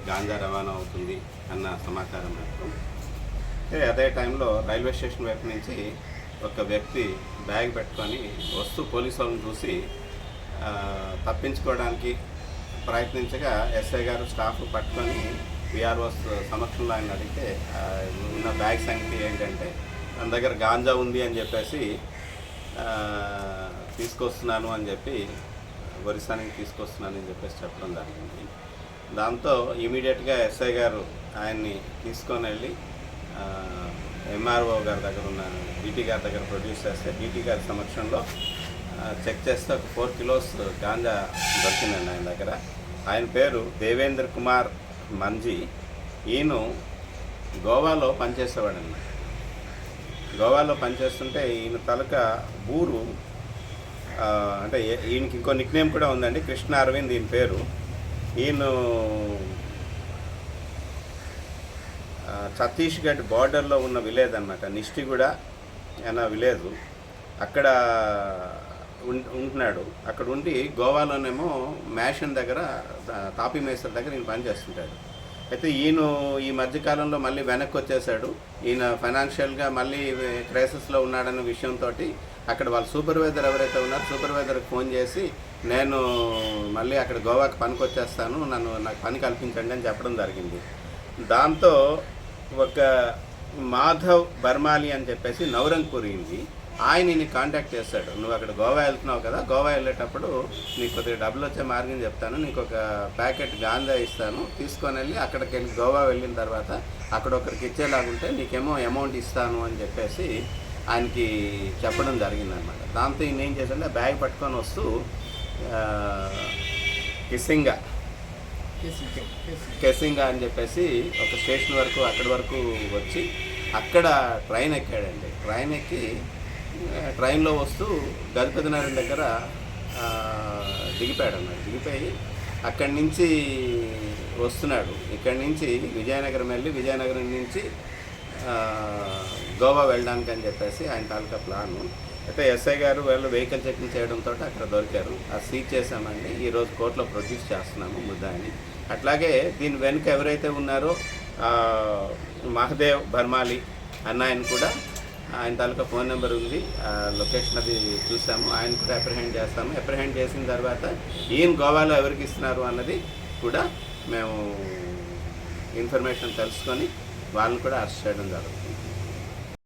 గాంజా రవాణా అవుతుంది అన్న సమాచారం మేరకు అదే టైంలో రైల్వే స్టేషన్ వైపు నుంచి ఒక వ్యక్తి బ్యాగ్ పెట్టుకొని వస్తూ పోలీసు వాళ్ళని చూసి తప్పించుకోవడానికి ప్రయత్నించగా ఎస్ఐ గారు స్టాఫ్ పట్టుకొని విఆర్ఓస్ సమక్షంలో ఆయన అడిగితే ఉన్న బ్యాగ్ సంగతి ఏంటంటే మన దగ్గర గాంజా ఉంది అని చెప్పేసి తీసుకొస్తున్నాను అని చెప్పి ఒరిస్సానికి తీసుకొస్తున్నానని చెప్పేసి చెప్పడం జరిగింది. దాంతో ఇమీడియట్గా ఎస్ఐ గారు ఆయన్ని తీసుకొని వెళ్ళి ఎంఆర్ఓ గారి దగ్గర ఉన్న డీటీ గారి దగ్గర ప్రొడ్యూస్ చేస్తే డీటీ గారి సమక్షంలో చెక్ చేస్తే ఒక 4 కిలోస్ గాంజా దొరికిందండి ఆయన దగ్గర. ఆయన పేరు దేవేంద్ర కుమార్ మంజీ. ఈయన గోవాలో పనిచేసేవాడండి. గోవాలో పనిచేస్తుంటే ఈయన తాలూకా ఊరు అంటే ఈయనకి ఇంకో నిక్నేమ్ కూడా ఉందండి, కృష్ణ అరవింద్ ఈయన పేరు. ఈయన ఛత్తీస్గఢ్ బార్డర్లో ఉన్న విలేజ్ అనమాట, నిష్టిగూడ అన్న విలేజ్. అక్కడ ఉంటున్నాడు. అక్కడ ఉండి గోవాలోనేమో మ్యాషన్ దగ్గర తాపీ మేసర్ దగ్గర ఈయన పనిచేస్తుంటాడు. అయితే ఈయన ఈ మధ్యకాలంలో మళ్ళీ వెనక్కి వచ్చేసాడు. ఈయన ఫైనాన్షియల్గా మళ్ళీ క్రైసిస్లో ఉన్నాడన్న విషయంతో అక్కడ వాళ్ళ సూపర్వైజర్ ఎవరైతే ఉన్నారో సూపర్వైజర్కి ఫోన్ చేసి నేను మళ్ళీ అక్కడ గోవాకి పనికి వచ్చేస్తాను, నాకు పని కల్పించండి అని చెప్పడం జరిగింది. దాంతో ఒక మాధవ్ బర్మాలి అని చెప్పేసి నవరంగ్పూర్ ఇంది ఆయన ఈయన కాంటాక్ట్ చేస్తాడు. నువ్వు అక్కడ గోవా వెళ్తున్నావు కదా, గోవా వెళ్ళేటప్పుడు నీకు కొద్దిగా డబ్బులు వచ్చే మార్గం చెప్తాను, నీకు ఒక ప్యాకెట్ గాంజా ఇస్తాను, తీసుకొని వెళ్ళి అక్కడికి వెళ్ళి గోవా వెళ్ళిన తర్వాత అక్కడ ఒకరికి ఇచ్చేలాగుంటే నీకేమో అమౌంట్ ఇస్తాను అని చెప్పేసి ఆయనకి చెప్పడం జరిగిందనమాట. దాంతో ఈయన ఏం చేశాడంటే బ్యాగ్ పట్టుకొని వస్తూ కెసింగా అని చెప్పేసి ఒక స్టేషన్ వరకు అక్కడి వరకు వచ్చి అక్కడ ట్రైన్ ఎక్కాడండి. ట్రైన్ ఎక్కి ట్రైన్లో వస్తూ గజపతినగరం దగ్గర దిగిపోయాడు అన్నమాట. దిగిపోయి అక్కడి నుంచి వస్తున్నాడు. ఇక్కడి నుంచి విజయనగరం వెళ్ళి విజయనగరం నుంచి గోవా వెళ్ళడానికి అని చెప్పేసి ఆయన తాలూకా ప్లాను. అయితే ఎస్ఐ గారు వాళ్ళు వెహికల్ చెకింగ్ చేయడంతో అక్కడ దొరికారు. అది సీజ్ చేశామండి. ఈరోజు కోర్టులో ప్రొడ్యూస్ చేస్తున్నాము ముద్దాయిని. అట్లాగే దీని వెనుక ఎవరైతే ఉన్నారో మహదేవ్ బర్మాలి అన్న ఆయన కూడా ఆయన తాలూకా ఫోన్ నెంబర్ ఉంది, లొకేషన్ అది చూసాము. ఆయన కూడా అప్రిహెండ్ చేస్తాము. అప్రిహెండ్ చేసిన తర్వాత ఈయన గోవాలో ఎవరికి ఇస్తున్నారు అన్నది కూడా మేము ఇన్ఫర్మేషన్ తెలుసుకొని వాళ్ళని కూడా అరెస్ట్ చేయడం జరుగుతుంది.